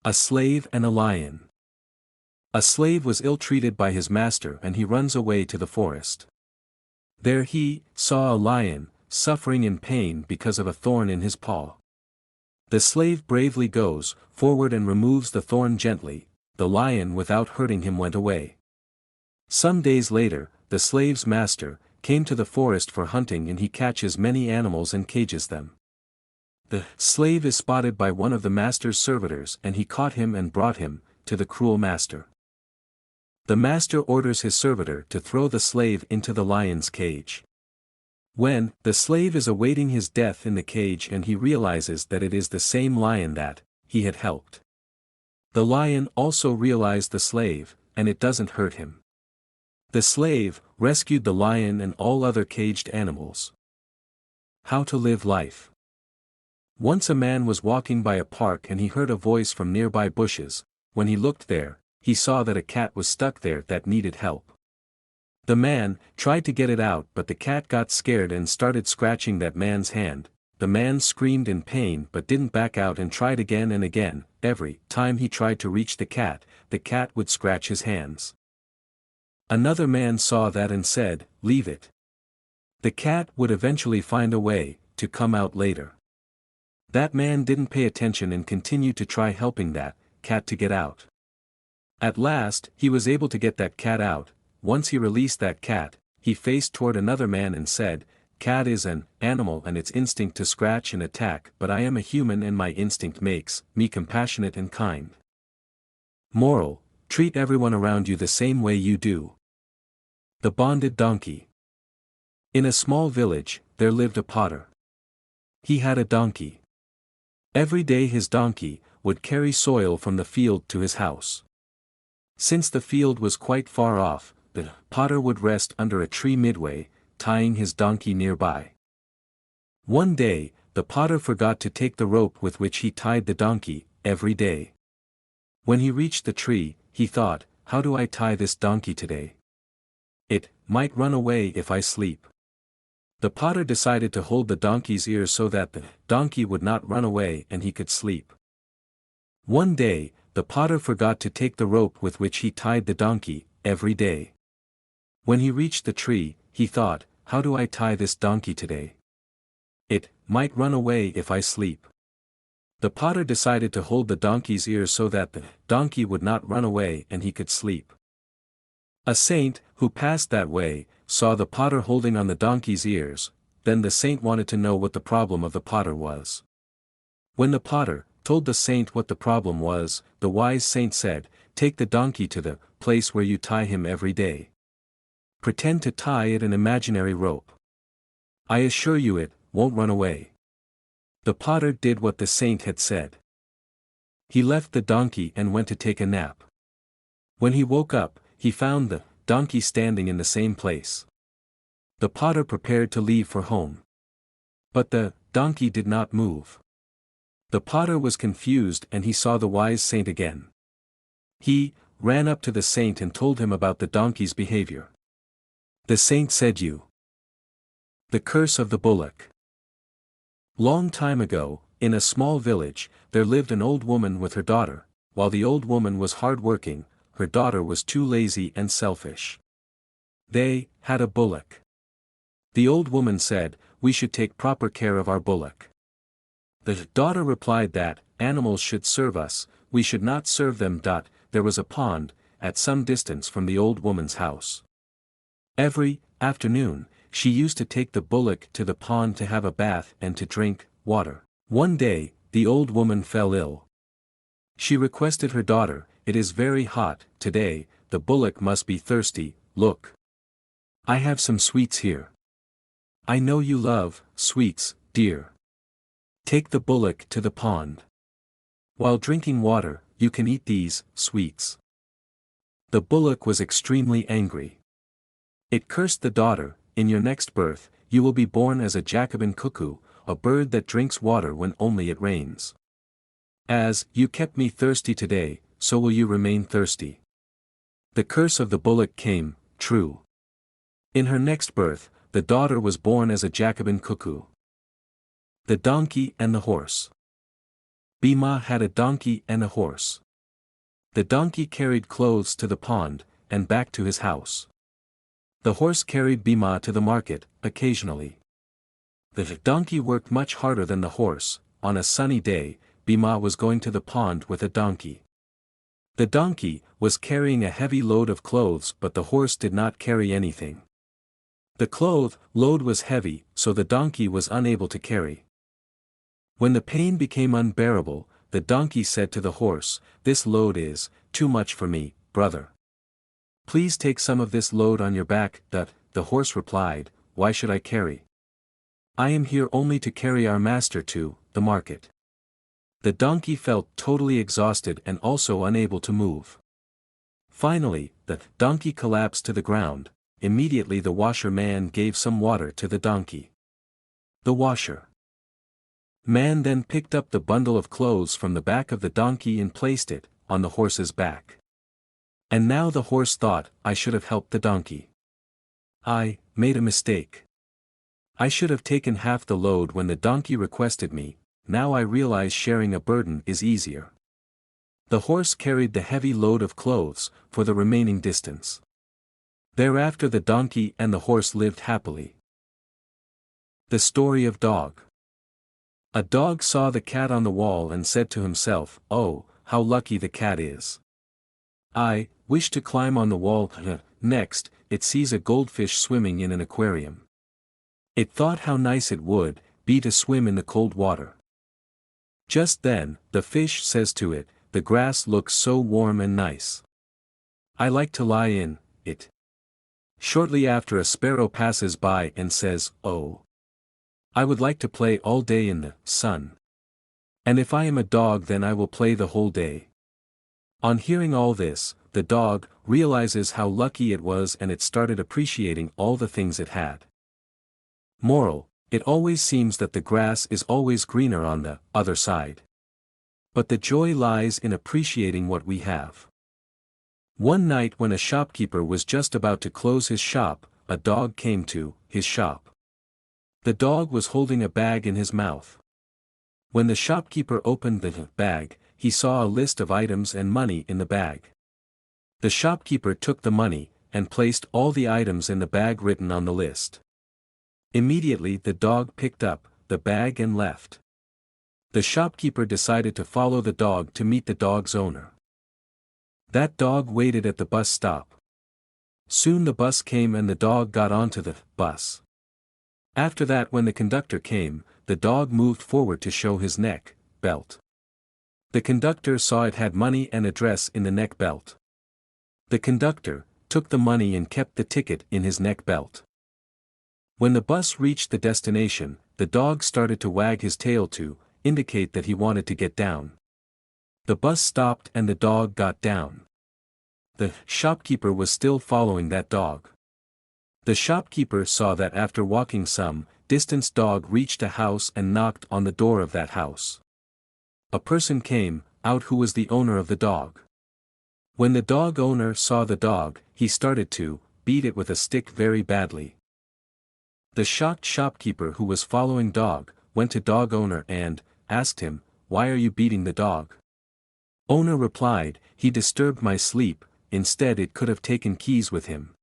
A slave and a lion. A slave was ill-treated by his master and he runs away to the forest. There he saw a lion, suffering in pain because of a thorn in his paw. The slave bravely goes forward and removes the thorn gently. The lion without hurting him went away. Some days later, the slave's master came to the forest for hunting and he catches many animals and cages them. The slave is spotted by one of the master's servitors and he caught him and brought him to the cruel master. The master orders his servitor to throw the slave into the lion's cage. When the slave is awaiting his death in the cage and he realizes that it is the same lion that he had helped. The lion also realized the slave, and it doesn't hurt him. The slave rescued the lion and all other caged animals. How to live life. Once a man was walking by a park and he heard a voice from nearby bushes. When he looked there, he saw that a cat was stuck there that needed help. The man tried to get it out but the cat got scared and started scratching that man's hand. The man screamed in pain but didn't back out and tried again and again. Every time he tried to reach the cat would scratch his hands. Another man saw that and said, "Leave it. The cat would eventually find a way to come out later." That man didn't pay attention and continued to try helping that cat to get out. At last, he was able to get that cat out. Once he released that cat, he faced toward another man and said, "Cat is an animal and its instinct to scratch and attack, but I am a human and my instinct makes me compassionate and kind." Moral: treat everyone around you the same way you do. The bonded donkey. In a small village, there lived a potter. He had a donkey. Every day his donkey would carry soil from the field to his house. Since the field was quite far off, the potter would rest under a tree midway, tying his donkey nearby. One day, the potter forgot to take the rope with which he tied the donkey every day. When he reached the tree, he thought, "How do I tie this donkey today? It might run away if I sleep." The potter decided to hold the donkey's ears so that the donkey would not run away and he could sleep. One day, the potter forgot to take the rope with which he tied the donkey every day. When he reached the tree, he thought, "How do I tie this donkey today? It might run away if I sleep." The potter decided to hold the donkey's ears so that the donkey would not run away and he could sleep. A saint, who passed that way, saw the potter holding on the donkey's ears. Then the saint wanted to know what the problem of the potter was. When the potter told the saint what the problem was, the wise saint said, "Take the donkey to the place where you tie him every day. Pretend to tie it an imaginary rope. I assure you it won't run away." The potter did what the saint had said. He left the donkey and went to take a nap. When he woke up, he found the donkey standing in the same place. The potter prepared to leave for home. But the donkey did not move. The potter was confused and he saw the wise saint again. He ran up to the saint and told him about the donkey's behavior. The saint said, The Curse of the Bullock. Long time ago, in a small village, there lived an old woman with her daughter. While the old woman was hard-working, her daughter was too lazy and selfish. They had a bullock. The old woman said, "We should take proper care of our bullock." The daughter replied that, "Animals should serve us, we should not serve them." There was a pond, at some distance from the old woman's house. Every afternoon, she used to take the bullock to the pond to have a bath and to drink water. One day, the old woman fell ill. She requested her daughter, "It is very hot today, the bullock must be thirsty, look. I have some sweets here. I know you love sweets, dear. Take the bullock to the pond. While drinking water, you can eat these sweets." The bullock was extremely angry. It cursed the daughter, "In your next birth, you will be born as a Jacobin cuckoo, a bird that drinks water when only it rains. As you kept me thirsty today, so will you remain thirsty." The curse of the bullock came true. In her next birth, the daughter was born as a Jacobin cuckoo. The donkey and the horse. Bhima had a donkey and a horse. The donkey carried clothes to the pond, and back to his house. The horse carried Bhima to the market, occasionally. The donkey worked much harder than the horse. On a sunny day, Bhima was going to the pond with a donkey. The donkey was carrying a heavy load of clothes, but the horse did not carry anything. The load was heavy, so the donkey was unable to carry. When the pain became unbearable, the donkey said to the horse, "This load is too much for me, brother. Please take some of this load on your back." The horse replied, "Why should I carry? I am here only to carry our master to the market." The donkey felt totally exhausted and also unable to move. Finally, the donkey collapsed to the ground. Immediately the washerman gave some water to the donkey. The washer man then picked up the bundle of clothes from the back of the donkey and placed it on the horse's back. And now the horse thought, "I should have helped the donkey. I made a mistake. I should have taken half the load when the donkey requested me. Now I realize sharing a burden is easier." The horse carried the heavy load of clothes for the remaining distance. Thereafter the donkey and the horse lived happily. The story of dog. A dog saw the cat on the wall and said to himself, "Oh, how lucky the cat is. I wish to climb on the wall." Next, it sees a goldfish swimming in an aquarium. It thought how nice it would be to swim in the cold water. Just then, the fish says to it, "The grass looks so warm and nice. I like to lie in it." Shortly after, a sparrow passes by and says, "Oh, I would like to play all day in the sun. And if I am a dog, then I will play the whole day." On hearing all this, the dog realizes how lucky it was and it started appreciating all the things it had. Moral: it always seems that the grass is always greener on the other side. But the joy lies in appreciating what we have. One night when a shopkeeper was just about to close his shop, a dog came to his shop. The dog was holding a bag in his mouth. When the shopkeeper opened the bag, he saw a list of items and money in the bag. The shopkeeper took the money, and placed all the items in the bag written on the list. Immediately the dog picked up the bag and left. The shopkeeper decided to follow the dog to meet the dog's owner. That dog waited at the bus stop. Soon the bus came and the dog got onto the bus. After that, when the conductor came, the dog moved forward to show his neck belt. The conductor saw it had money and address in the neck belt. The conductor took the money and kept the ticket in his neck belt. When the bus reached the destination, the dog started to wag his tail to indicate that he wanted to get down. The bus stopped and the dog got down. The shopkeeper was still following that dog. The shopkeeper saw that after walking some distance, dog reached a house and knocked on the door of that house. A person came out who was the owner of the dog. When the dog owner saw the dog, he started to beat it with a stick very badly. The shocked shopkeeper who was following dog went to dog owner and asked him, "Why are you beating the dog?" Owner replied, "He disturbed my sleep. Instead, it could have taken keys with him."